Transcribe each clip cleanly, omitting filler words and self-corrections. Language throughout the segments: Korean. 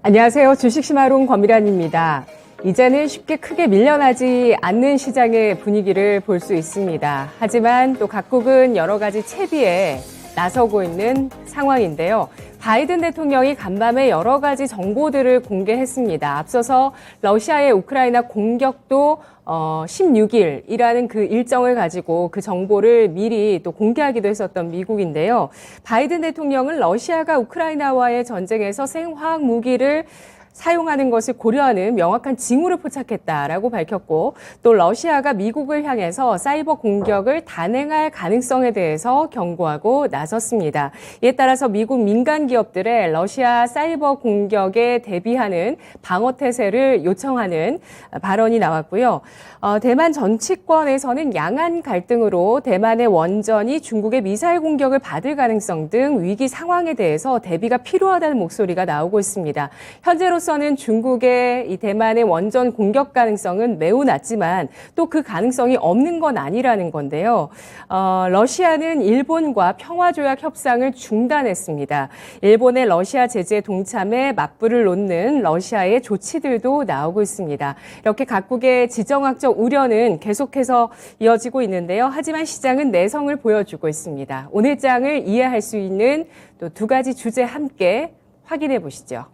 안녕하세요. 주식심화론 권미란입니다. 이제는 쉽게 크게 밀려나지 않는 시장의 분위기를 볼 수 있습니다. 하지만 또 각국은 여러 가지 채비에 나서고 있는 상황인데요. 바이든 대통령이 간밤에 여러 가지 정보들을 공개했습니다. 앞서서 러시아의 우크라이나 공격도 16일이라는 그 일정을 가지고 그 정보를 미리 또 공개하기도 했었던 미국인데요. 바이든 대통령은 러시아가 우크라이나와의 전쟁에서 생화학 무기를 사용하는 것을 고려하는 명확한 징후를 포착했다라고 밝혔고, 또 러시아가 미국을 향해서 사이버 공격을 단행할 가능성에 대해서 경고하고 나섰습니다. 이에 따라서 미국 민간 기업들의 러시아 사이버 공격에 대비하는 방어 태세를 요청하는 발언이 나왔고요. 대만 정치권에서는 양안 갈등으로 대만의 원전이 중국의 미사일 공격을 받을 가능성 등 위기 상황에 대해서 대비가 필요하다는 목소리가 나오고 있습니다. 현재로서는 중국의 이 대만의 원전 공격 가능성은 매우 낮지만 또 그 가능성이 없는 건 아니라는 건데요. 러시아는 일본과 평화조약 협상을 중단했습니다. 일본의 러시아 제재 동참에 맞불을 놓는 러시아의 조치들도 나오고 있습니다. 이렇게 각국의 지정학적 우려는 계속해서 이어지고 있는데요. 하지만 시장은 내성을 보여주고 있습니다. 오늘 장을 이해할 수 있는 또 두 가지 주제 함께 확인해 보시죠.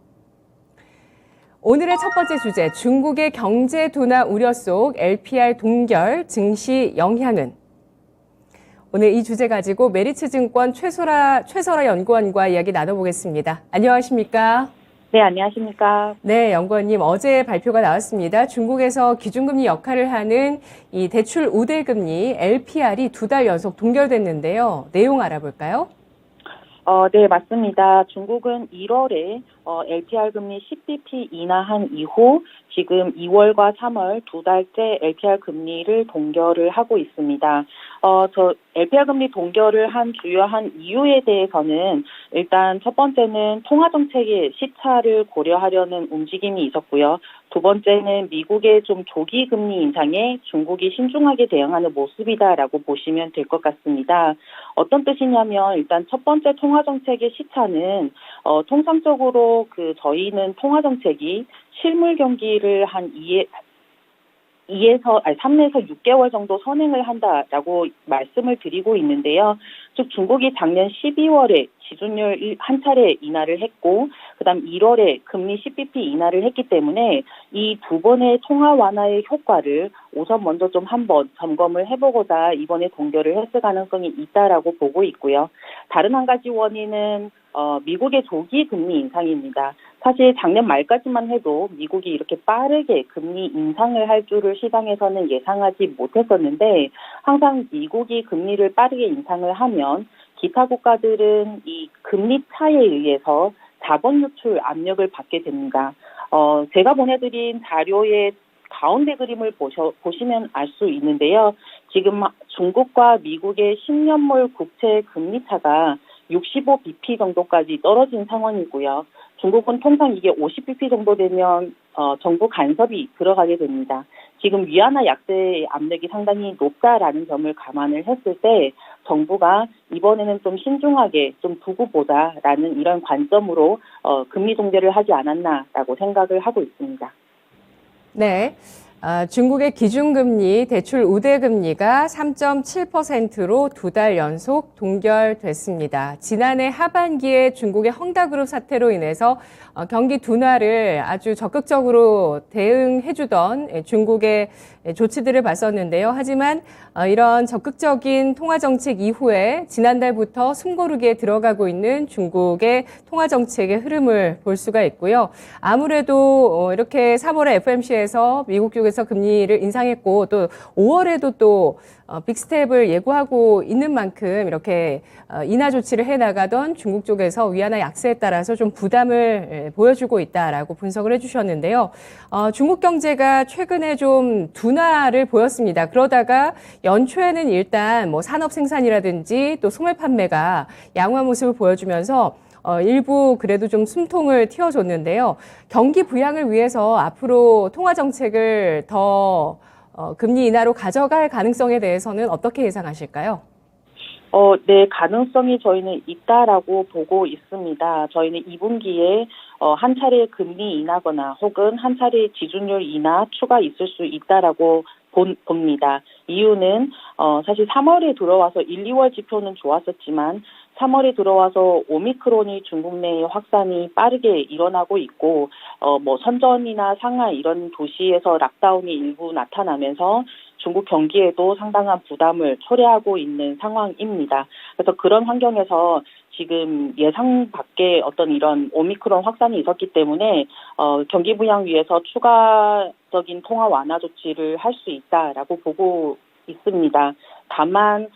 오늘의 첫 번째 주제, 중국의 경제 둔화 우려 속 LPR 동결 증시 영향은? 오늘 이 주제 가지고 메리츠증권 최설아 연구원과 이야기 나눠보겠습니다. 안녕하십니까? 네, 안녕하십니까? 네, 연구원님, 어제 발표가 나왔습니다. 중국에서 기준금리 역할을 하는 이 대출 우대금리 LPR이 2달 연속 동결됐는데요. 내용 알아볼까요? 네, 맞습니다. 중국은 1월에 LPR 금리 10bp 인하한 이후 지금 2월과 3월 2달째 LPR 금리를 동결을 하고 있습니다. LPR 금리 동결을 한 주요한 이유에 대해서는 일단 첫 번째는 통화정책의 시차를 고려하려는 움직임이 있었고요. 두 번째는 미국의 좀 조기 금리 인상에 중국이 신중하게 대응하는 모습이다라고 보시면 될 것 같습니다. 어떤 뜻이냐면 일단 첫 번째 통화정책의 시차는 통상적으로 저희는 통화정책이 실물 경기를 한 3에서 6개월 정도 선행을 한다라고 말씀을 드리고 있는데요. 즉 중국이 작년 12월에 지준율 한 차례 인하를 했고 그다음 1월에 금리 10bp 인하를 했기 때문에 이 두 번의 통화 완화의 효과를 우선 먼저 좀 한번 점검을 해보고자 이번에 동결을 했을 가능성이 있다라고 보고 있고요. 다른 한 가지 원인은 미국의 조기 금리 인상입니다. 사실 작년 말까지만 해도 미국이 이렇게 빠르게 금리 인상을 할 줄을 시장에서는 예상하지 못했었는데 항상 미국이 금리를 빠르게 인상을 하면 기타 국가들은 이 금리 차에 의해서 자본 유출 압력을 받게 됩니다. 제가 보내드린 자료의 가운데 그림을 보시면 알 수 있는데요. 지금 중국과 미국의 10년물 국채 금리 차가 65bp 정도까지 떨어진 상황이고요. 중국은 통상 이게 50bp 정도 되면 정부 간섭이 들어가게 됩니다. 지금 위안화 약세의 압력이 상당히 높다라는 점을 감안을 했을 때 정부가 이번에는 좀 신중하게 좀 두고 보자라는 이런 관점으로 금리 동결을 하지 않았나라고 생각을 하고 있습니다. 네. 중국의 기준금리, 대출 우대금리가 3.7%로 2달 연속 동결됐습니다. 지난해 하반기에 중국의 헝다그룹 사태로 인해서 경기 둔화를 아주 적극적으로 대응해주던 중국의 조치들을 봤었는데요. 하지만 이런 적극적인 통화정책 이후에 지난달부터 숨고르기에 들어가고 있는 중국의 통화정책의 흐름을 볼 수가 있고요. 아무래도 이렇게 3월에 FOMC에서 미국 쪽에서 금리를 인상했고 또 5월에도 또 빅스텝을 예고하고 있는 만큼 이렇게 인하 조치를 해나가던 중국 쪽에서 위안화 약세에 따라서 좀 부담을 보여주고 있다라고 분석을 해주셨는데요. 중국 경제가 최근에 좀 둔화를 보였습니다. 그러다가 연초에는 일단 뭐 산업 생산이라든지 또 소매 판매가 양호한 모습을 보여주면서 일부 그래도 좀 숨통을 틔워줬는데요. 경기 부양을 위해서 앞으로 통화 정책을 더 금리 인하로 가져갈 가능성에 대해서는 어떻게 예상하실까요? 네, 가능성이 저희는 있다라고 보고 있습니다. 저희는 2분기에 한 차례 금리 인하거나 혹은 한 차례 지준율 인하 추가 있을 수 있다라고 봅니다. 이유는 사실 3월에 들어와서 1, 2월 지표는 좋았었지만 3월에 들어와서 오미크론이 중국 내에 확산이 빠르게 일어나고 있고 뭐 선전이나 상하이 이런 도시에서 락다운이 일부 나타나면서 중국 경기에도 상당한 부담을 초래하고 있는 상황입니다. 그래서 그런 환경에서 지금 예상 밖의 어떤 이런 오미크론 확산이 있었기 때문에 경기 부양위에서 추가적인 통화 완화 조치를 할 수 있다라고 보고 있습니다. 다만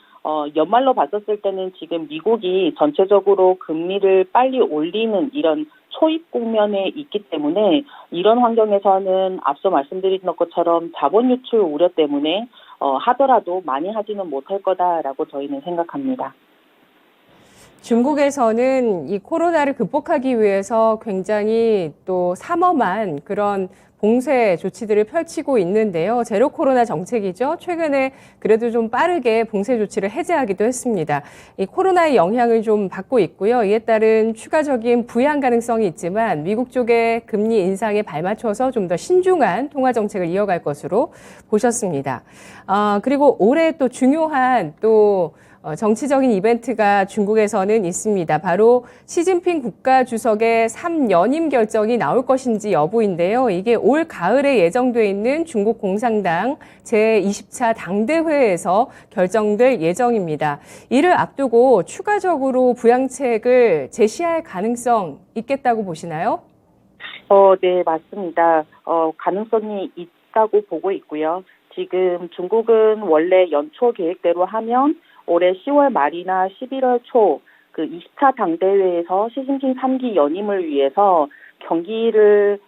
연말로 봤었을 때는 지금 미국이 전체적으로 금리를 빨리 올리는 이런 초입 국면에 있기 때문에 이런 환경에서는 앞서 말씀드린 것처럼 자본 유출 우려 때문에 하더라도 많이 하지는 못할 거다라고 저희는 생각합니다. 중국에서는 이 코로나를 극복하기 위해서 굉장히 또 삼엄한 그런 봉쇄 조치들을 펼치고 있는데요. 제로 코로나 정책이죠. 최근에 그래도 좀 빠르게 봉쇄 조치를 해제하기도 했습니다. 이 코로나의 영향을 좀 받고 있고요. 이에 따른 추가적인 부양 가능성이 있지만 미국 쪽의 금리 인상에 발맞춰서 좀 더 신중한 통화 정책을 이어갈 것으로 보셨습니다. 그리고 올해 또 중요한 또 정치적인 이벤트가 중국에서는 있습니다. 바로 시진핑 국가주석의 3연임 결정이 나올 것인지 여부인데요. 이게 올 가을에 예정돼 있는 중국 공산당 제20차 당대회에서 결정될 예정입니다. 이를 앞두고 추가적으로 부양책을 제시할 가능성 있겠다고 보시나요? 네, 맞습니다. 가능성이 있다고 보고 있고요. 지금 중국은 원래 연초 계획대로 하면 올해 10월 말이나 11월 초 그 20차 당대회에서 시진핑 3기 연임을 위해서 경기를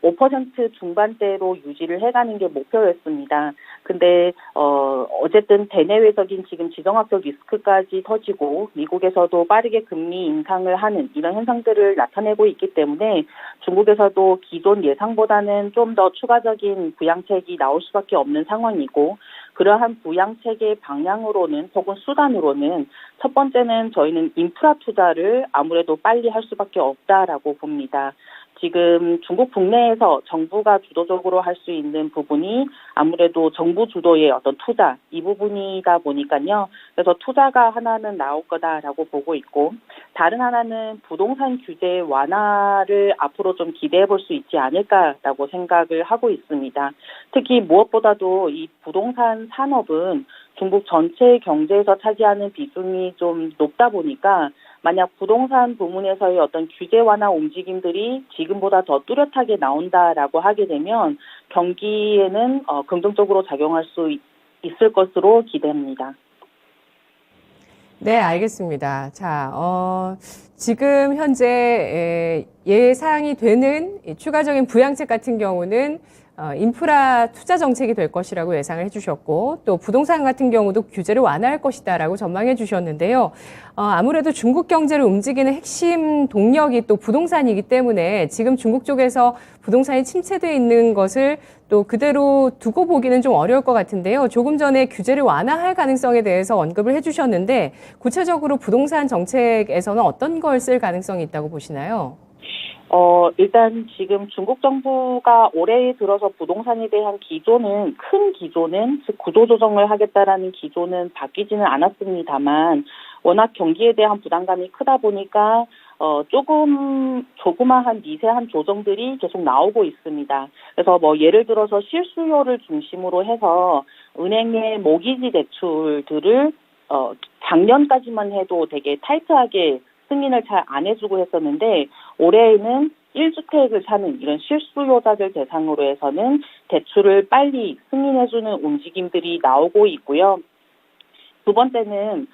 5% 중반대로 유지를 해가는 게 목표였습니다. 근데 어쨌든 대내외적인 지금 지정학적 리스크까지 터지고 미국에서도 빠르게 금리 인상을 하는 이런 현상들을 나타내고 있기 때문에 중국에서도 기존 예상보다는 좀 더 추가적인 부양책이 나올 수밖에 없는 상황이고 그러한 부양책의 방향으로는 혹은 수단으로는 첫 번째는 저희는 인프라 투자를 아무래도 빨리 할 수밖에 없다라고 봅니다. 지금 중국 국내에서 정부가 주도적으로 할 수 있는 부분이 아무래도 정부 주도의 어떤 투자 이 부분이다 보니까요. 그래서 투자가 하나는 나올 거다라고 보고 있고 다른 하나는 부동산 규제 완화를 앞으로 좀 기대해 볼 수 있지 않을까라고 생각을 하고 있습니다. 특히 무엇보다도 이 부동산 산업은 중국 전체 경제에서 차지하는 비중이 좀 높다 보니까 만약 부동산 부문에서의 어떤 규제 완화 움직임들이 지금보다 더 뚜렷하게 나온다라고 하게 되면 경기에는 긍정적으로 작용할 수 있을 것으로 기대합니다. 네, 알겠습니다. 자, 지금 현재 예상이 되는 추가적인 부양책 같은 경우는 인프라 투자 정책이 될 것이라고 예상을 해주셨고 또 부동산 같은 경우도 규제를 완화할 것이다라고 전망해 주셨는데요. 아무래도 중국 경제를 움직이는 핵심 동력이 또 부동산이기 때문에 지금 중국 쪽에서 부동산이 침체되어 있는 것을 또 그대로 두고 보기는 좀 어려울 것 같은데요. 조금 전에 규제를 완화할 가능성에 대해서 언급을 해주셨는데 구체적으로 부동산 정책에서는 어떤 걸 쓸 가능성이 있다고 보시나요? 일단 지금 중국 정부가 올해 들어서 부동산에 대한 큰 기조는, 즉 구조조정을 하겠다라는 기조는 바뀌지는 않았습니다만, 워낙 경기에 대한 부담감이 크다 보니까, 조그마한 미세한 조정들이 계속 나오고 있습니다. 그래서 뭐 예를 들어서 실수요를 중심으로 해서 은행의 모기지 대출들을, 작년까지만 해도 되게 타이트하게 승인을 잘 안 해주고 했었는데 올해에는 1주택을 사는 이런 실수요자들 대상으로 해서는 대출을 빨리 승인해주는 움직임들이 나오고 있고요. 두 번째는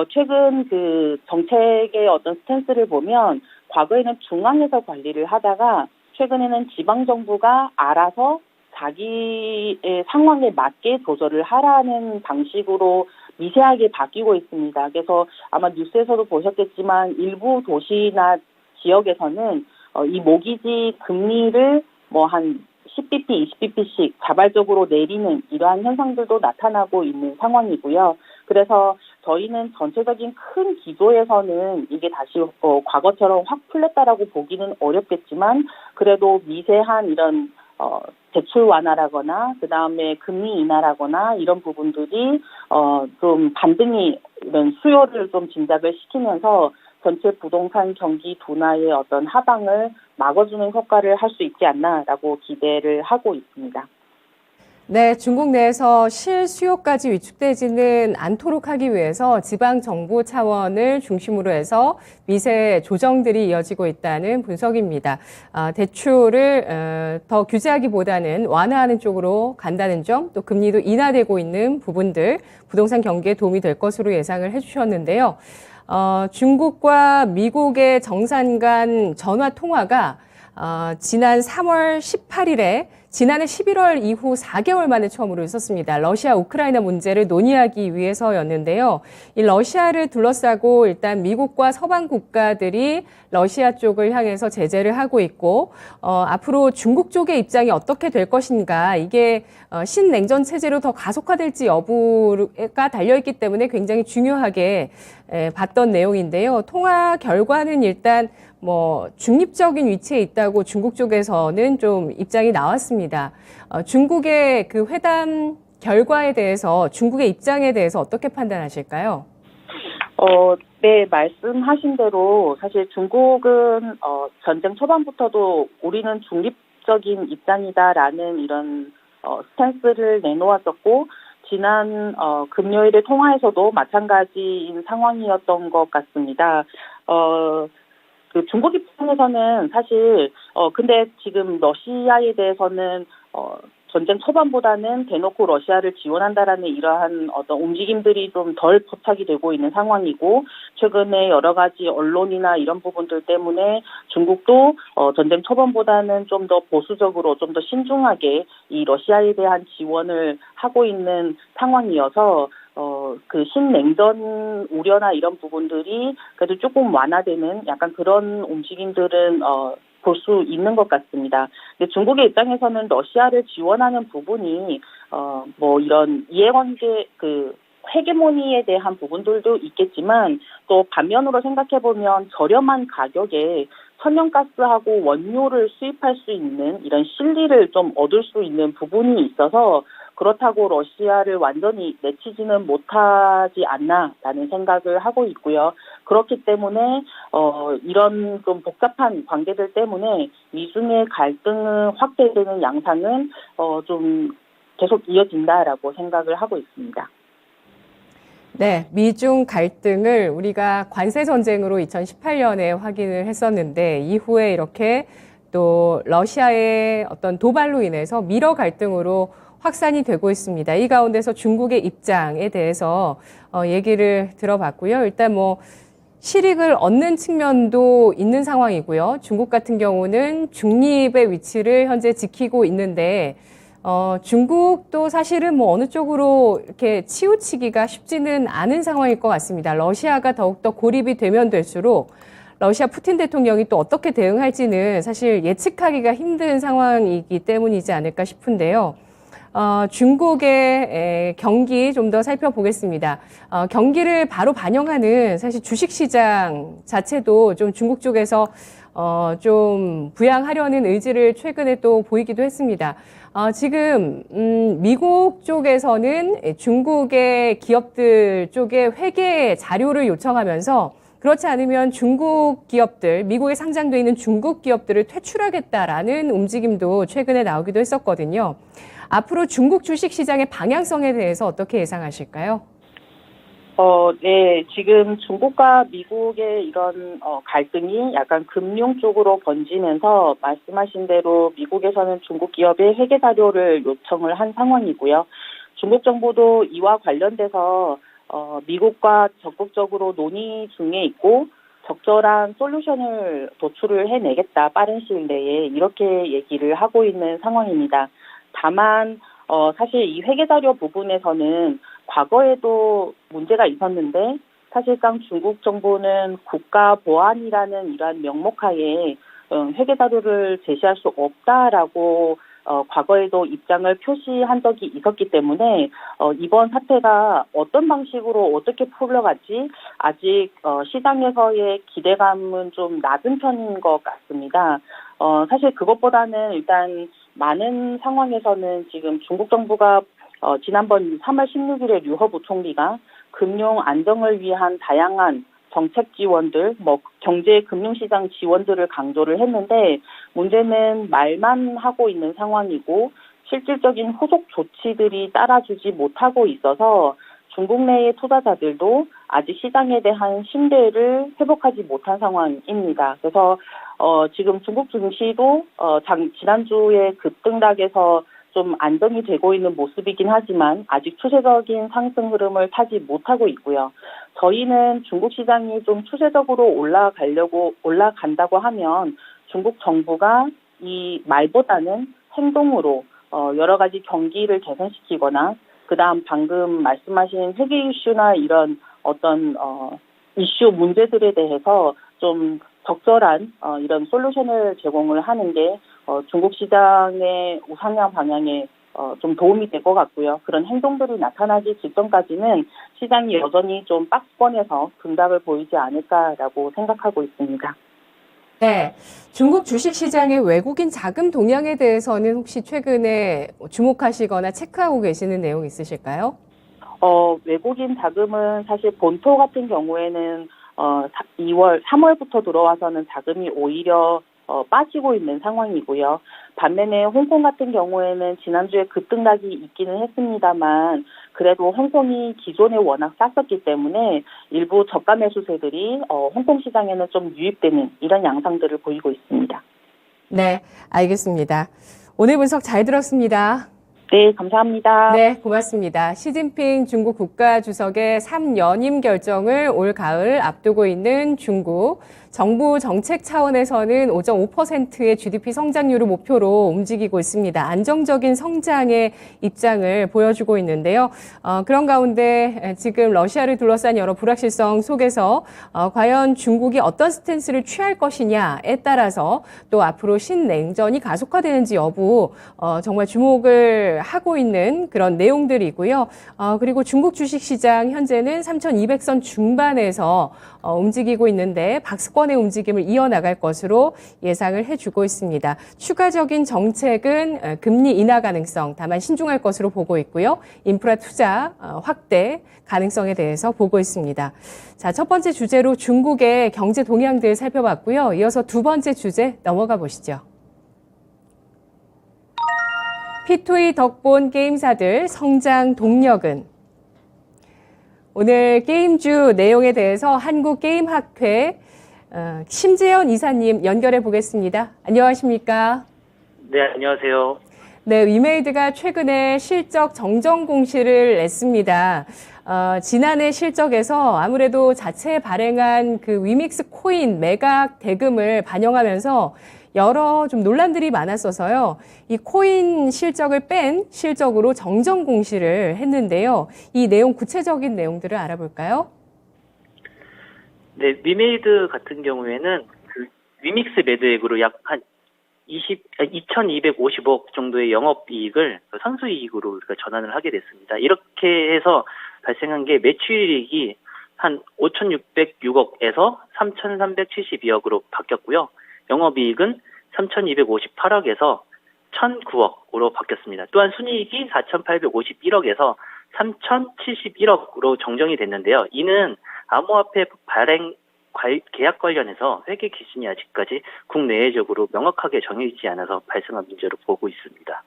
최근 그 정책의 어떤 스탠스를 보면 과거에는 중앙에서 관리를 하다가 최근에는 지방 정부가 알아서 자기의 상황에 맞게 조절을 하라는 방식으로 미세하게 바뀌고 있습니다. 그래서 아마 뉴스에서도 보셨겠지만 일부 도시나 지역에서는 이 모기지 금리를 뭐 한 10bp, 20bp씩 자발적으로 내리는 이러한 현상들도 나타나고 있는 상황이고요. 그래서 저희는 전체적인 큰 기조에서는 이게 다시 과거처럼 확 풀렸다라고 보기는 어렵겠지만 그래도 미세한 이런 대출 완화라거나 그다음에 금리 인하라거나 이런 부분들이 좀 반등이 이런 수요를 좀 진작을 시키면서 전체 부동산 경기 둔화의 어떤 하방을 막아주는 효과를 할 수 있지 않나라고 기대를 하고 있습니다. 네, 중국 내에서 실수요까지 위축되지는 않도록 하기 위해서 지방정부 차원을 중심으로 해서 미세 조정들이 이어지고 있다는 분석입니다. 대출을 더 규제하기보다는 완화하는 쪽으로 간다는 점, 또 금리도 인하되고 있는 부분들, 부동산 경기에 도움이 될 것으로 예상을 해주셨는데요. 중국과 미국의 정상 간 전화 통화가 지난 3월 18일에 지난해 11월 이후 4개월 만에 처음으로 있었습니다. 러시아 우크라이나 문제를 논의하기 위해서였는데요. 이 러시아를 둘러싸고 일단 미국과 서방 국가들이 러시아 쪽을 향해서 제재를 하고 있고 앞으로 중국 쪽의 입장이 어떻게 될 것인가 이게 신냉전 체제로 더 가속화될지 여부가 달려있기 때문에 굉장히 중요하게 봤던 내용인데요. 통화 결과는 일단 중립적인 위치에 있다고 중국 쪽에서는 좀 입장이 나왔습니다. 중국의 그 회담 결과에 대해서 중국의 입장에 대해서 어떻게 판단하실까요? 네, 말씀하신 대로 사실 중국은 전쟁 초반부터도 우리는 중립적인 입장이다라는 이런 스탠스를 내놓았었고 지난 금요일의 통화에서도 마찬가지인 상황이었던 것 같습니다. 그 중국 입장에서는 사실 근데 지금 러시아에 대해서는 전쟁 초반보다는 대놓고 러시아를 지원한다라는 이러한 어떤 움직임들이 좀 덜 포착이 되고 있는 상황이고 최근에 여러 가지 언론이나 이런 부분들 때문에 중국도 전쟁 초반보다는 좀 더 보수적으로 좀 더 신중하게 이 러시아에 대한 지원을 하고 있는 상황이어서 그 신냉전 우려나 이런 부분들이 그래도 조금 완화되는 약간 그런 움직임들은 볼 수 있는 것 같습니다. 근데 중국의 입장에서는 러시아를 지원하는 부분이 이런 이해관계 그 헤게모니에 대한 부분들도 있겠지만 또 반면으로 생각해 보면 저렴한 가격에 천연가스하고 원료를 수입할 수 있는 이런 실리를 좀 얻을 수 있는 부분이 있어서 그렇다고 러시아를 완전히 내치지는 못하지 않나라는 생각을 하고 있고요. 그렇기 때문에 이런 좀 복잡한 관계들 때문에 미중의 갈등을 확대되는 양상은 좀 계속 이어진다라고 생각을 하고 있습니다. 네, 미중 갈등을 우리가 관세 전쟁으로 2018년에 확인을 했었는데 이후에 이렇게 또 러시아의 어떤 도발로 인해서 미러 갈등으로 확산이 되고 있습니다. 이 가운데서 중국의 입장에 대해서 얘기를 들어봤고요. 일단 실익을 얻는 측면도 있는 상황이고요. 중국 같은 경우는 중립의 위치를 현재 지키고 있는데 중국도 사실은 어느 쪽으로 이렇게 치우치기가 쉽지는 않은 상황일 것 같습니다. 러시아가 더욱더 고립이 되면 될수록 러시아 푸틴 대통령이 또 어떻게 대응할지는 사실 예측하기가 힘든 상황이기 때문이지 않을까 싶은데요. 중국의 경기 좀 더 살펴보겠습니다. 경기를 바로 반영하는 사실 주식시장 자체도 좀 중국 쪽에서 좀 부양하려는 의지를 최근에 또 보이기도 했습니다. 지금 미국 쪽에서는 중국의 기업들 쪽에 회계 자료를 요청하면서 그렇지 않으면 중국 기업들, 미국에 상장돼 있는 중국 기업들을 퇴출하겠다라는 움직임도 최근에 나오기도 했었거든요. 앞으로 중국 주식시장의 방향성에 대해서 어떻게 예상하실까요? 네, 지금 중국과 미국의 이런 갈등이 약간 금융 쪽으로 번지면서 말씀하신 대로 미국에서는 중국 기업의 회계 자료를 요청을 한 상황이고요. 중국 정부도 이와 관련돼서 미국과 적극적으로 논의 중에 있고 적절한 솔루션을 도출을 해내겠다, 빠른 시일 내에 이렇게 얘기를 하고 있는 상황입니다. 다만 사실 이 회계자료 부분에서는 과거에도 문제가 있었는데 사실상 중국 정부는 국가 보안이라는 이러한 명목하에 회계자료를 제시할 수 없다라고 과거에도 입장을 표시한 적이 있었기 때문에 이번 사태가 어떤 방식으로 어떻게 풀려갈지 아직 시장에서의 기대감은 좀 낮은 편인 것 같습니다. 사실 그것보다는 일단 많은 상황에서는 지금 중국 정부가 지난번 3월 16일에 류허 부총리가 금융 안정을 위한 다양한 정책 지원들, 경제 금융시장 지원들을 강조를 했는데 문제는 말만 하고 있는 상황이고 실질적인 후속 조치들이 따라주지 못하고 있어서 중국 내의 투자자들도 아직 시장에 대한 신뢰를 회복하지 못한 상황입니다. 그래서 지금 중국 증시도 지난주에 급등락에서 좀 안정이 되고 있는 모습이긴 하지만 아직 추세적인 상승 흐름을 타지 못하고 있고요. 저희는 중국 시장이 좀 추세적으로 올라간다고 하면 중국 정부가 이 말보다는 행동으로 여러 가지 경기를 개선시키거나 그다음 방금 말씀하신 회계 이슈나 이런 어떤 이슈 문제들에 대해서 좀 적절한 이런 솔루션을 제공을 하는 게 중국 시장의 우상향 방향에 좀 도움이 될 것 같고요. 그런 행동들이 나타나기 직전까지는 시장이 여전히 좀 박스권에서 등락을 보이지 않을까라고 생각하고 있습니다. 네, 중국 주식시장의 외국인 자금 동향에 대해서는 혹시 최근에 주목하시거나 체크하고 계시는 내용 있으실까요? 외국인 자금은 사실 본토 같은 경우에는 3월부터 들어와서는 자금이 오히려 빠지고 있는 상황이고요. 반면에 홍콩 같은 경우에는 지난주에 급등락이 있기는 했습니다만 그래도 홍콩이 기존에 워낙 쌌었기 때문에 일부 저가 매수세들이 홍콩 시장에는 좀 유입되는 이런 양상들을 보이고 있습니다. 네, 알겠습니다. 오늘 분석 잘 들었습니다. 네, 감사합니다. 네, 고맙습니다. 시진핑 중국 국가주석의 3연임 결정을 올 가을 앞두고 있는 중국. 정부 정책 차원에서는 5.5%의 GDP 성장률을 목표로 움직이고 있습니다. 안정적인 성장의 입장을 보여주고 있는데요. 그런 가운데 지금 러시아를 둘러싼 여러 불확실성 속에서 과연 중국이 어떤 스탠스를 취할 것이냐에 따라서 또 앞으로 신냉전이 가속화되는지 여부 정말 주목을 하고 있는 그런 내용들이고요. 그리고 중국 주식시장 현재는 3,200선 중반에서 움직이고 있는데 박스권의 움직임을 이어나갈 것으로 예상을 해주고 있습니다. 추가적인 정책은 금리 인하 가능성 다만 신중할 것으로 보고 있고요. 인프라 투자 확대 가능성에 대해서 보고 있습니다. 자, 첫 번째 주제로 중국의 경제 동향들 살펴봤고요. 이어서 두 번째 주제 넘어가 보시죠. P2E 덕본 게임사들 성장 동력은? 오늘 게임주 내용에 대해서 한국게임학회 심재현 이사님 연결해 보겠습니다. 안녕하십니까? 네, 안녕하세요. 네, 위메이드가 최근에 실적 정정 공시를 냈습니다. 지난해 실적에서 아무래도 자체 발행한 그 위믹스 코인 매각 대금을 반영하면서 여러 좀 논란들이 많았어서요. 이 코인 실적을 뺀 실적으로 정정 공시를 했는데요. 이 내용 구체적인 내용들을 알아볼까요? 네, 위메이드 같은 경우에는 그 위믹스 매드액으로 약 한 2,250억 정도의 영업이익을 선수이익으로 우리가 전환을 하게 됐습니다. 이렇게 해서 발생한 게 매출이익이 한 5,606억에서 3,372억으로 바뀌었고요. 영업이익은 3,258억에서 1,009억으로 바뀌었습니다. 또한 순이익이 4,851억에서 3,071억으로 정정이 됐는데요. 이는 암호화폐 발행 계약 관련해서 회계 기준이 아직까지 국내외적으로 명확하게 정해지지 않아서 발생한 문제로 보고 있습니다.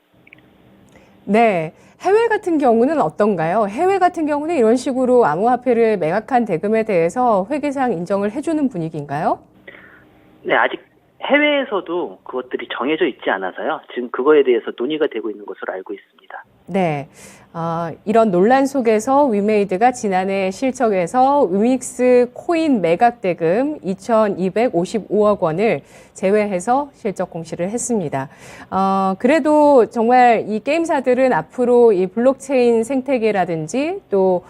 네. 해외 같은 경우는 어떤가요? 해외 같은 경우는 이런 식으로 암호화폐를 매각한 대금에 대해서 회계상 인정을 해주는 분위기인가요? 네, 아직 해외에서도 그것들이 정해져 있지 않아서요. 지금 그거에 대해서 논의가 되고 있는 것으로 알고 있습니다. 네. 이런 논란 속에서 위메이드가 지난해 실적에서 위믹스 코인 매각 대금 2,255억 원을 제외해서 실적 공시를 했습니다. 그래도 정말 이 게임사들은 앞으로 이 블록체인 생태계라든지 또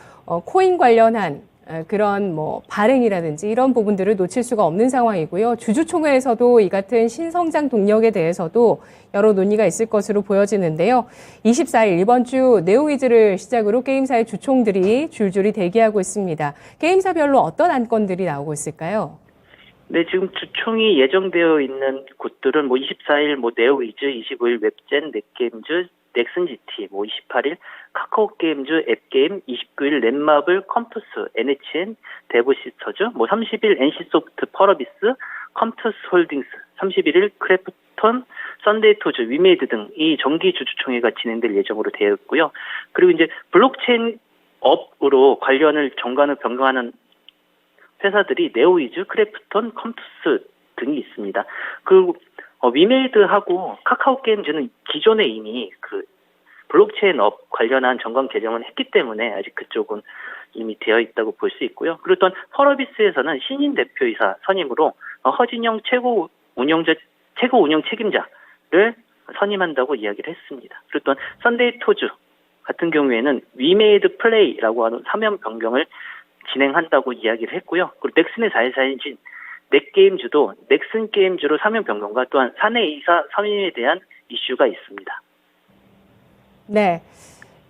코인 관련한 그런 뭐 발행이라든지 이런 부분들을 놓칠 수가 없는 상황이고요. 주주총회에서도 이 같은 신성장 동력에 대해서도 여러 논의가 있을 것으로 보여지는데요. 24일 이번 주 네오위즈를 시작으로 게임사의 주총들이 줄줄이 대기하고 있습니다. 게임사별로 어떤 안건들이 나오고 있을까요? 네, 지금 주총이 예정되어 있는 곳들은 뭐 24일 뭐 네오위즈, 25일 웹젠, 넷게임즈, 넥슨GT, 뭐 28일 카카오게임즈, 앱게임, 29일 넷마블, 컴투스, NHN, 데브시스터즈, 뭐 30일 NC소프트, 펄어비스, 컴투스 홀딩스, 31일 크래프톤, 썬데이토즈, 위메이드 등 이 정기 주주총회가 진행될 예정으로 되어 있고요. 그리고 이제 블록체인 업으로 관련을 정관을 변경하는 회사들이 네오위즈, 크래프톤, 컴투스 등이 있습니다. 그리고 위메이드하고 카카오게임즈는 기존에 이미 그 블록체인 업 관련한 정관 개정은 했기 때문에 아직 그쪽은 이미 되어 있다고 볼 수 있고요. 그리고 또 펄어비스에서는 신인 대표이사 선임으로 허진영 최고 운영 책임자를 선임한다고 이야기를 했습니다. 그리고 또 썬데이토즈 같은 경우에는 위메이드 플레이라고 하는 사면 변경을 진행한다고 이야기를 했고요. 그리고 넥슨의 자회사인 넷게임즈도 넥슨 게임즈로 사면 변경과 또한 사내 이사 선임에 대한 이슈가 있습니다. 네.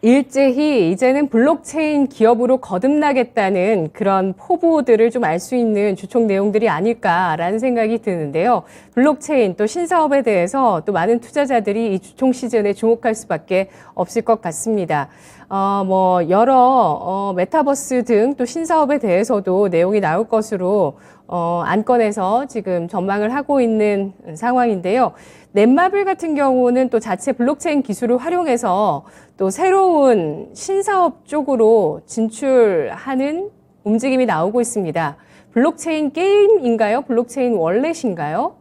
일제히 이제는 블록체인 기업으로 거듭나겠다는 그런 포부들을 좀 알 수 있는 주총 내용들이 아닐까라는 생각이 드는데요. 블록체인 또 신사업에 대해서 또 많은 투자자들이 이 주총 시즌에 주목할 수밖에 없을 것 같습니다. 뭐 여러 메타버스 등 또 신사업에 대해서도 내용이 나올 것으로 안건에서 지금 전망을 하고 있는 상황인데요. 넷마블 같은 경우는 또 자체 블록체인 기술을 활용해서 또 새로운 신사업 쪽으로 진출하는 움직임이 나오고 있습니다. 블록체인 게임인가요? 블록체인 월렛인가요?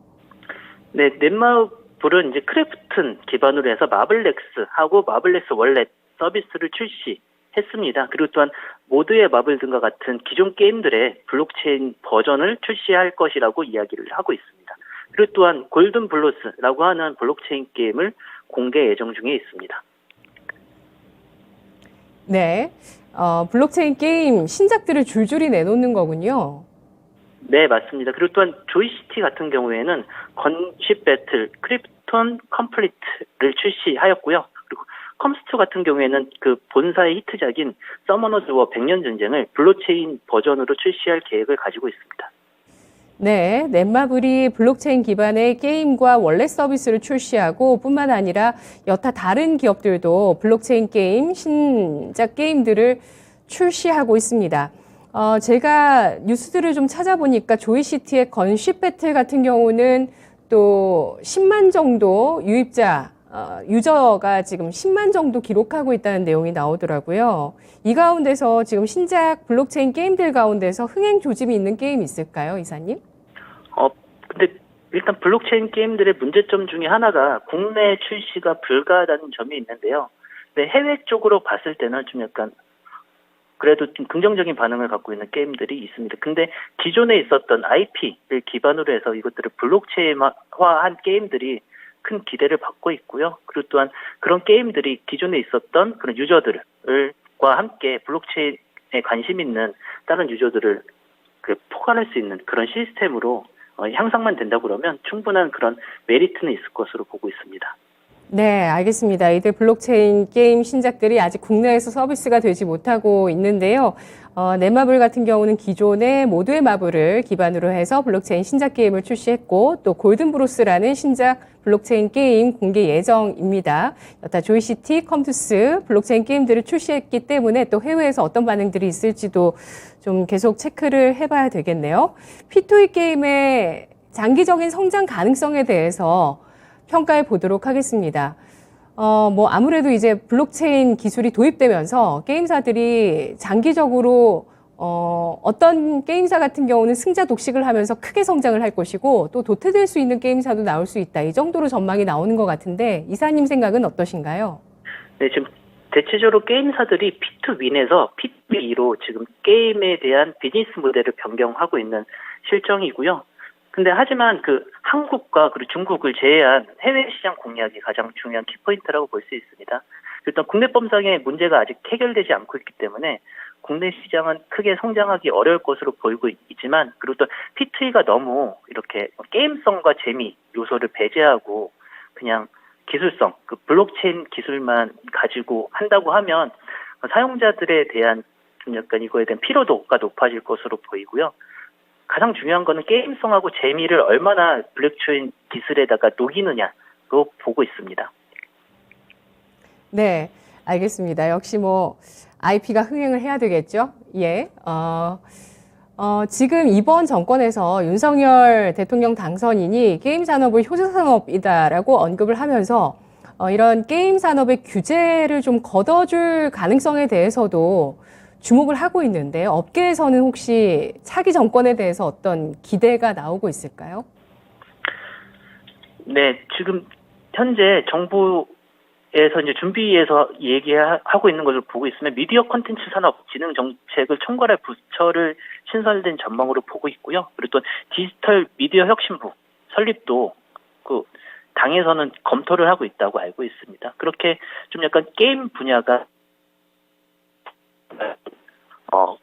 네, 넷마블은 이제 크래프튼 기반으로 해서 마블렉스하고 마블렉스 월렛 서비스를 출시했습니다. 그리고 또한 모드의 마블 등과 같은 기존 게임들의 블록체인 버전을 출시할 것이라고 이야기를 하고 있습니다. 그리고 또한 골든 블루스라고 하는 블록체인 게임을 공개 예정 중에 있습니다. 네. 블록체인 게임 신작들을 줄줄이 내놓는 거군요. 네, 맞습니다. 그리고 또한 조이시티 같은 경우에는 건십 배틀, 크립톤 컴플리트를 출시하였고요. 그리고 컴스트 같은 경우에는 그 본사의 히트작인 서머너즈 워 100년 전쟁을 블록체인 버전으로 출시할 계획을 가지고 있습니다. 네, 넷마블이 블록체인 기반의 게임과 월렛 서비스를 출시하고 뿐만 아니라 여타 다른 기업들도 블록체인 게임, 신작 게임들을 출시하고 있습니다. 제가 뉴스들을 좀 찾아보니까 조이시티의 건쉽 배틀 같은 경우는 또 10만 정도 유저가 지금 10만 정도 기록하고 있다는 내용이 나오더라고요. 이 가운데서 지금 신작 블록체인 게임들 가운데서 흥행 조짐이 있는 게임이 있을까요, 이사님? 근데 일단 블록체인 게임들의 문제점 중에 하나가 국내 출시가 불가하다는 점이 있는데요. 근데 해외 쪽으로 봤을 때는 좀 약간 그래도 좀 긍정적인 반응을 갖고 있는 게임들이 있습니다. 근데 기존에 있었던 IP를 기반으로 해서 이것들을 블록체인화한 게임들이 큰 기대를 받고 있고요. 그리고 또한 그런 게임들이 기존에 있었던 그런 유저들과 함께 블록체인에 관심 있는 다른 유저들을 포괄할 수 있는 그런 시스템으로 향상만 된다고 그러면 충분한 그런 메리트는 있을 것으로 보고 있습니다. 네, 알겠습니다. 이들 블록체인 게임 신작들이 아직 국내에서 서비스가 되지 못하고 있는데요. 넷마블 같은 경우는 기존의 모두의 마블을 기반으로 해서 블록체인 신작 게임을 출시했고 또 골든브로스라는 신작 블록체인 게임 공개 예정입니다. 여타 조이시티, 컴투스 블록체인 게임들을 출시했기 때문에 또 해외에서 어떤 반응들이 있을지도 좀 계속 체크를 해봐야 되겠네요. P2E 게임의 장기적인 성장 가능성에 대해서 평가해 보도록 하겠습니다. 뭐 아무래도 이제 블록체인 기술이 도입되면서 게임사들이 장기적으로 어떤 게임사 같은 경우는 승자 독식을 하면서 크게 성장을 할 것이고 또 도태될 수 있는 게임사도 나올 수 있다. 이 정도로 전망이 나오는 것 같은데 이사님 생각은 어떠신가요? 네, 지금 대체적으로 게임사들이 P2Win에서 P2E로 지금 게임에 대한 비즈니스 모델을 변경하고 있는 실정이고요. 근데 하지만 그 한국과 그리고 중국을 제외한 해외 시장 공략이 가장 중요한 키포인트라고 볼 수 있습니다. 일단 국내법상의 문제가 아직 해결되지 않고 있기 때문에 국내 시장은 크게 성장하기 어려울 것으로 보이고 있지만, 그리고 또 P2E가 너무 이렇게 게임성과 재미 요소를 배제하고 그냥 기술성, 그 블록체인 기술만 가지고 한다고 하면 사용자들에 대한 좀 약간 이거에 대한 피로도가 높아질 것으로 보이고요. 가장 중요한 거는 게임성하고 재미를 얼마나 블록체인 기술에다가 녹이느냐로 보고 있습니다. 네, 알겠습니다. 역시 뭐 IP가 흥행을 해야 되겠죠? 예. 지금 이번 정권에서 윤석열 대통령 당선인이 게임 산업을 효자 산업이다라고 언급을 하면서 이런 게임 산업의 규제를 좀 걷어줄 가능성에 대해서도 주목을 하고 있는데, 업계에서는 혹시 차기 정권에 대해서 어떤 기대가 나오고 있을까요? 네, 지금 현재 정부에서 이제 준비해서 얘기하고 있는 것을 보고 있으면 미디어 콘텐츠 산업 진흥 정책을 총괄할 부처를 신설된 전망으로 보고 있고요. 그리고 또 디지털 미디어 혁신부 설립도 그 당에서는 검토를 하고 있다고 알고 있습니다. 그렇게 좀 약간 게임 분야가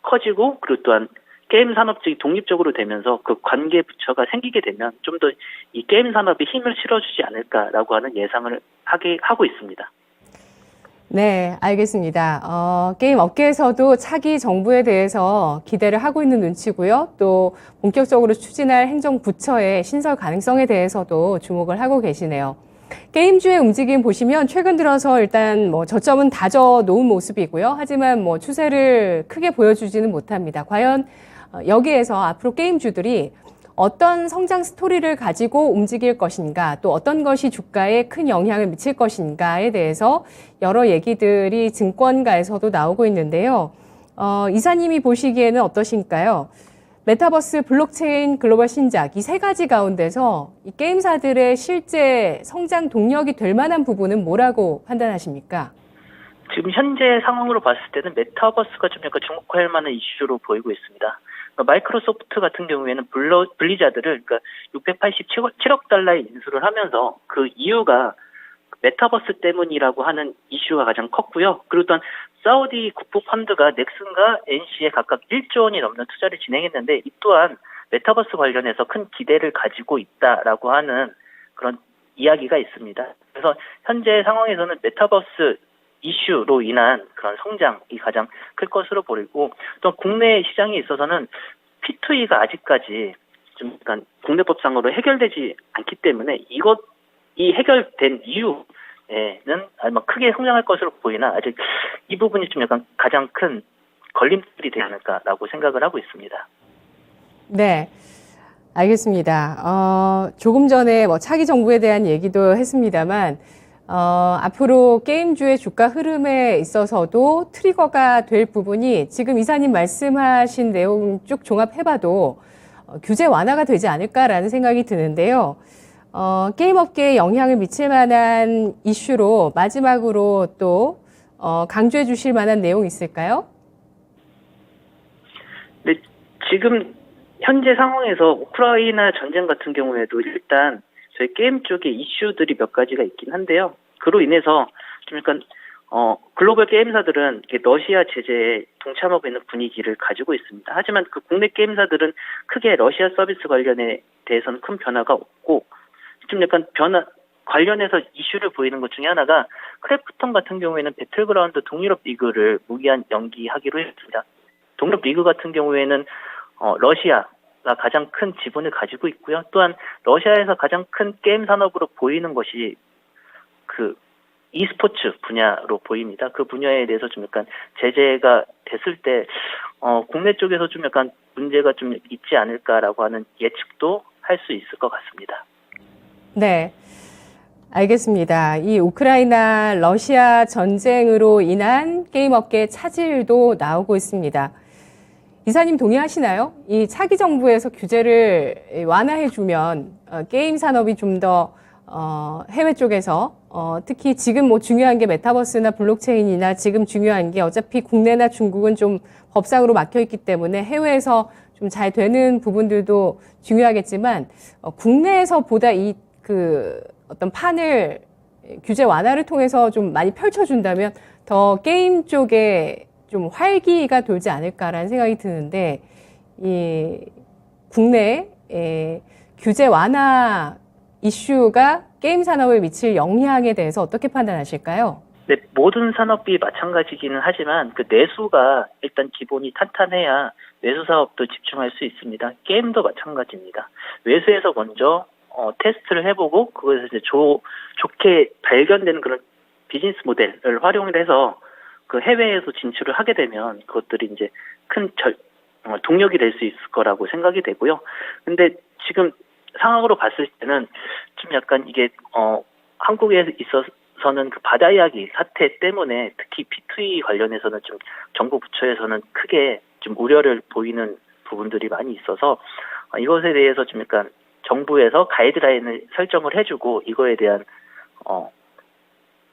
커지고, 그리고 또한 게임 산업이 독립적으로 되면서 그 관계 부처가 생기게 되면 좀 더 이 게임 산업이 힘을 실어주지 않을까라고 하는 예상을 하고 있습니다. 네, 알겠습니다. 게임 업계에서도 차기 정부에 대해서 기대를 하고 있는 눈치고요. 또 본격적으로 추진할 행정부처의 신설 가능성에 대해서도 주목을 하고 계시네요. 게임주의 움직임 보시면 최근 들어서 일단 뭐 저점은 다져 놓은 모습이고요. 하지만 뭐 추세를 크게 보여주지는 못합니다. 과연 여기에서 앞으로 게임주들이 어떤 성장 스토리를 가지고 움직일 것인가, 또 어떤 것이 주가에 큰 영향을 미칠 것인가에 대해서 여러 얘기들이 증권가에서도 나오고 있는데요. 이사님이 보시기에는 어떠신가요? 메타버스, 블록체인, 글로벌 신작, 이 세 가지 가운데서 이 게임사들의 실제 성장 동력이 될 만한 부분은 뭐라고 판단하십니까? 지금 현재 상황으로 봤을 때는 메타버스가 좀 약간 주목할 만한 이슈로 보이고 있습니다. 마이크로소프트 같은 경우에는 블리자드를 그러니까 687억 달러의 인수를 하면서 그 이유가 메타버스 때문이라고 하는 이슈가 가장 컸고요. 그리고 또한 사우디 국부 펀드가 넥슨과 NC에 각각 1조 원이 넘는 투자를 진행했는데, 이 또한 메타버스 관련해서 큰 기대를 가지고 있다라고 하는 그런 이야기가 있습니다. 그래서 현재 상황에서는 메타버스 이슈로 인한 그런 성장이 가장 클 것으로 보이고, 또 국내 시장에 있어서는 P2E가 아직까지 좀 약간 국내법상으로 해결되지 않기 때문에 이 해결된 이유에는 아마 크게 성장할 것으로 보이나 아직 이 부분이 좀 약간 가장 큰 걸림돌이 되지 않을까라고 생각을 하고 있습니다. 네. 알겠습니다. 조금 전에 뭐 차기 정부에 대한 얘기도 했습니다만, 앞으로 게임주의 주가 흐름에 있어서도 트리거가 될 부분이 지금 이사님 말씀하신 내용 쭉 종합해봐도 규제 완화가 되지 않을까라는 생각이 드는데요. 게임 업계에 영향을 미칠 만한 이슈로 마지막으로 또 강조해 주실 만한 내용 있을까요? 네, 지금 현재 상황에서 우크라이나 전쟁 같은 경우에도 일단 저희 게임 쪽에 이슈들이 몇 가지가 있긴 한데요. 그로 인해서 좀 약간 글로벌 게임사들은 러시아 제재에 동참하고 있는 분위기를 가지고 있습니다. 하지만 그 국내 게임사들은 크게 러시아 서비스 관련에 대해서는 큰 변화가 없고, 좀 약간 관련해서 이슈를 보이는 것 중에 하나가 크래프톤 같은 경우에는 배틀그라운드 동유럽 리그를 무기한 연기하기로 했습니다. 동유럽 리그 같은 경우에는 러시아가 가장 큰 지분을 가지고 있고요. 또한 러시아에서 가장 큰 게임 산업으로 보이는 것이 그 e스포츠 분야로 보입니다. 그 분야에 대해서 좀 약간 제재가 됐을 때 국내 쪽에서 좀 약간 문제가 좀 있지 않을까라고 하는 예측도 할 수 있을 것 같습니다. 네. 알겠습니다. 이 우크라이나 러시아 전쟁으로 인한 게임 업계의 차질도 나오고 있습니다. 이사님 동의하시나요? 이 차기 정부에서 규제를 완화해주면 게임 산업이 좀 더 해외 쪽에서 특히 지금 뭐 중요한 게 메타버스나 블록체인이나 지금 중요한 게 어차피 국내나 중국은 좀 법상으로 막혀 있기 때문에 해외에서 좀 잘 되는 부분들도 중요하겠지만 국내에서 보다 어떤 판을 규제 완화를 통해서 좀 많이 펼쳐준다면 더 게임 쪽에 좀 활기가 돌지 않을까라는 생각이 드는데 이 국내 규제 완화 이슈가 게임 산업에 미칠 영향에 대해서 어떻게 판단하실까요? 네, 모든 산업이 마찬가지기는 하지만 그 내수가 일단 기본이 탄탄해야 내수 사업도 집중할 수 있습니다. 게임도 마찬가지입니다. 외수에서 먼저 테스트를 해보고 그것에서 이제 좋게 발견되는 그런 비즈니스 모델을 활용을 해서 그 해외에서 진출을 하게 되면 그것들이 이제 큰 동력이 될 수 있을 거라고 생각이 되고요. 근데 지금 상황으로 봤을 때는 좀 약간 이게 한국에 있어서는 그 바다 이야기 사태 때문에 특히 P2E 관련해서는 좀 정부 부처에서는 크게 좀 우려를 보이는 부분들이 많이 있어서 이것에 대해서 좀 약간 정부에서 가이드라인을 설정을 해주고 이거에 대한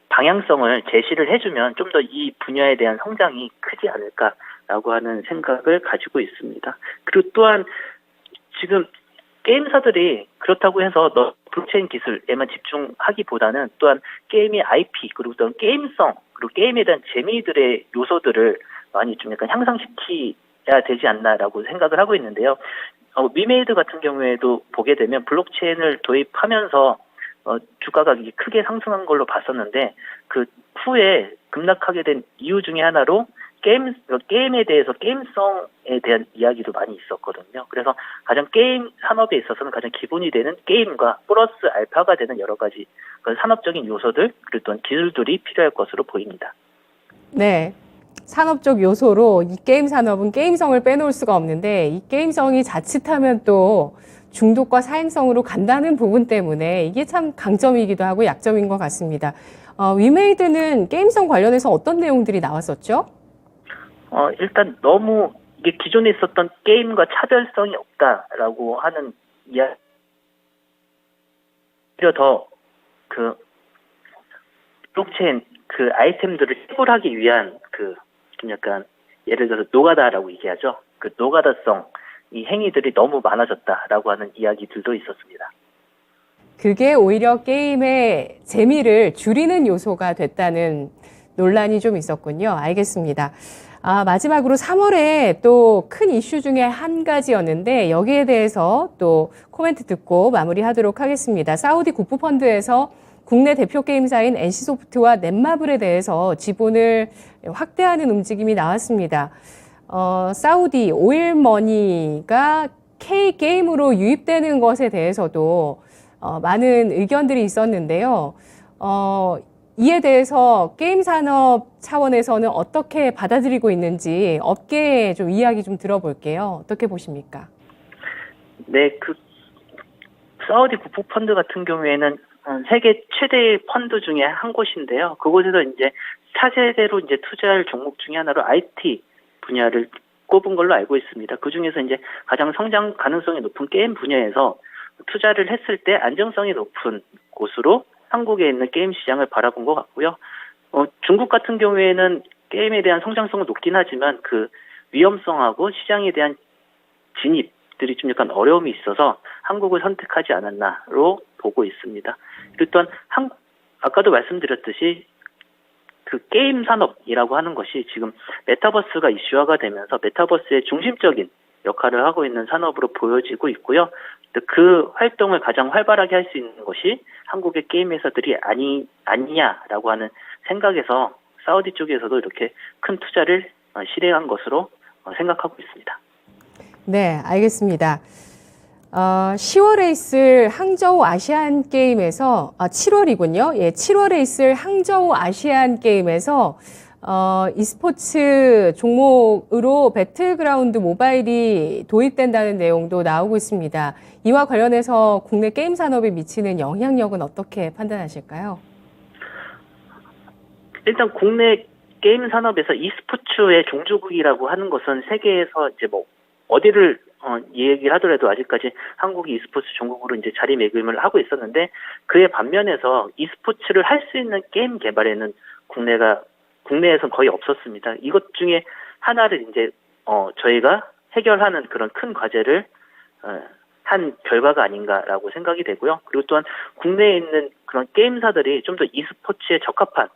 방향성을 제시를 해주면 좀 더 이 분야에 대한 성장이 크지 않을까라고 하는 생각을 가지고 있습니다. 그리고 또한 지금 게임사들이 그렇다고 해서 블록체인 기술에만 집중하기보다는 또한 게임의 IP 그리고 또한 게임성 그리고 게임에 대한 재미들의 요소들을 많이 좀 약간 향상시켜야 되지 않나라고 생각을 하고 있는데요. 위메이드 같은 경우에도 보게 되면 블록체인을 도입하면서 주가 가격이 크게 상승한 걸로 봤었는데 그 후에 급락하게 된 이유 중에 하나로 게임에 대해서 게임성에 대한 이야기도 많이 있었거든요. 그래서 가장 게임 산업에 있어서는 가장 기본이 되는 게임과 플러스 알파가 되는 여러 가지 그런 산업적인 요소들 그리고 또한 기술들이 필요할 것으로 보입니다. 네. 산업적 요소로 이 게임 산업은 게임성을 빼놓을 수가 없는데 이 게임성이 자칫하면 또 중독과 사행성으로 간다는 부분 때문에 이게 참 강점이기도 하고 약점인 것 같습니다. 위메이드는 게임성 관련해서 어떤 내용들이 나왔었죠? 일단 너무 이게 기존에 있었던 게임과 차별성이 없다라고 하는 이야기, 오히려 더 그 블록체인 그 아이템들을 해결하기 위한 그 좀 약간 예를 들어서 노가다라고 얘기하죠. 그 노가다성 이 행위들이 너무 많아졌다라고 하는 이야기들도 있었습니다. 그게 오히려 게임의 재미를 줄이는 요소가 됐다는 논란이 좀 있었군요. 알겠습니다. 마지막으로 3월에 또 큰 이슈 중에 한 가지였는데 여기에 대해서 또 코멘트 듣고 마무리하도록 하겠습니다. 사우디 국부펀드에서 국내 대표 게임사인 NC소프트와 넷마블에 대해서 지분을 확대하는 움직임이 나왔습니다. 사우디 오일머니가 K게임으로 유입되는 것에 대해서도 많은 의견들이 있었는데요. 이에 대해서 게임 산업 차원에서는 어떻게 받아들이고 있는지 업계의 좀 이야기 좀 들어볼게요. 어떻게 보십니까? 네, 그 사우디 국부펀드 같은 경우에는 세계 최대의 펀드 중에 한 곳인데요. 그곳에서 이제 차세대로 이제 투자할 종목 중에 하나로 IT 분야를 꼽은 걸로 알고 있습니다. 그 중에서 이제 가장 성장 가능성이 높은 게임 분야에서 투자를 했을 때 안정성이 높은 곳으로 한국에 있는 게임 시장을 바라본 것 같고요. 중국 같은 경우에는 게임에 대한 성장성은 높긴 하지만 그 위험성하고 시장에 대한 진입들이 좀 약간 어려움이 있어서 한국을 선택하지 않았나로 보고 있습니다. 그리고 또한 아까도 말씀드렸듯이 그 게임 산업이라고 하는 것이 지금 메타버스가 이슈화가 되면서 메타버스의 중심적인 역할을 하고 있는 산업으로 보여지고 있고요. 그 활동을 가장 활발하게 할 수 있는 것이 한국의 게임 회사들이 아니냐라고 하는 생각에서 사우디 쪽에서도 이렇게 큰 투자를 실행한 것으로 생각하고 있습니다. 네, 알겠습니다. 10월에 있을 항저우 아시안 게임에서 7월이군요. 예, 7월에 있을 항저우 아시안 게임에서 e스포츠 종목으로 배틀그라운드 모바일이 도입된다는 내용도 나오고 있습니다. 이와 관련해서 국내 게임 산업에 미치는 영향력은 어떻게 판단하실까요? 일단 국내 게임 산업에서 e스포츠의 종주국이라고 하는 것은 세계에서 이제 뭐 어디를 얘기를 하더라도 아직까지 한국이 e스포츠 종국으로 이제 자리매김을 하고 있었는데 그에 반면에서 e스포츠를 할 수 있는 게임 개발에는 국내에선 거의 없었습니다. 이것 중에 하나를 이제 저희가 해결하는 그런 큰 과제를 한 결과가 아닌가라고 생각이 되고요. 그리고 또한 국내에 있는 그런 게임사들이 좀 더 e스포츠에 적합한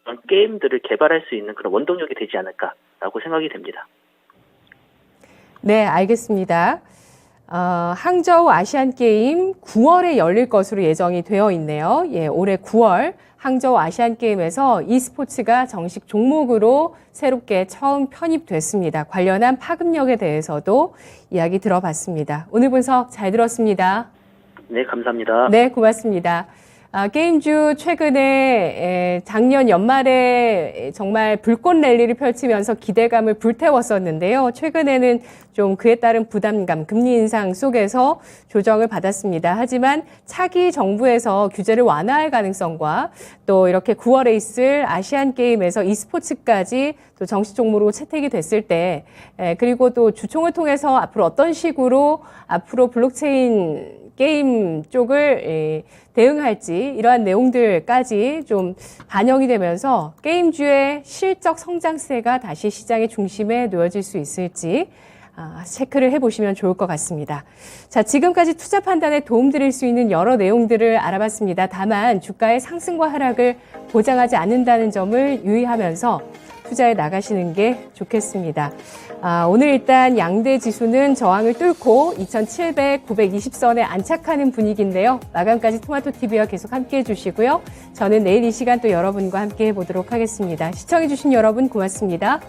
그런 게임들을 개발할 수 있는 그런 원동력이 되지 않을까라고 생각이 됩니다. 네, 알겠습니다. 항저우 아시안게임 9월에 열릴 것으로 예정이 되어 있네요. 예, 올해 9월 항저우 아시안게임에서 e스포츠가 정식 종목으로 새롭게 처음 편입됐습니다. 관련한 파급력에 대해서도 이야기 들어봤습니다. 오늘 분석 잘 들었습니다. 네, 감사합니다. 네, 고맙습니다. 게임주 최근에 작년 연말에 정말 불꽃 랠리를 펼치면서 기대감을 불태웠었는데요. 최근에는 좀 그에 따른 부담감, 금리 인상 속에서 조정을 받았습니다. 하지만 차기 정부에서 규제를 완화할 가능성과 또 이렇게 9월에 있을 아시안 게임에서 e스포츠까지 또 정식 종목으로 채택이 됐을 때, 그리고 또 주총을 통해서 앞으로 어떤 식으로 앞으로 블록체인 게임 쪽을 대응할지 이러한 내용들까지 좀 반영이 되면서 게임주의 실적 성장세가 다시 시장의 중심에 놓여질 수 있을지 체크를 해보시면 좋을 것 같습니다. 자, 지금까지 투자 판단에 도움드릴 수 있는 여러 내용들을 알아봤습니다. 다만 주가의 상승과 하락을 보장하지 않는다는 점을 유의하면서 투자에 나가시는 게 좋겠습니다. 오늘 일단 양대 지수는 저항을 뚫고 2,700, 920선에 안착하는 분위기인데요. 마감까지 토마토TV와 계속 함께해 주시고요. 저는 내일 이 시간 또 여러분과 함께 해보도록 하겠습니다. 시청해 주신 여러분 고맙습니다.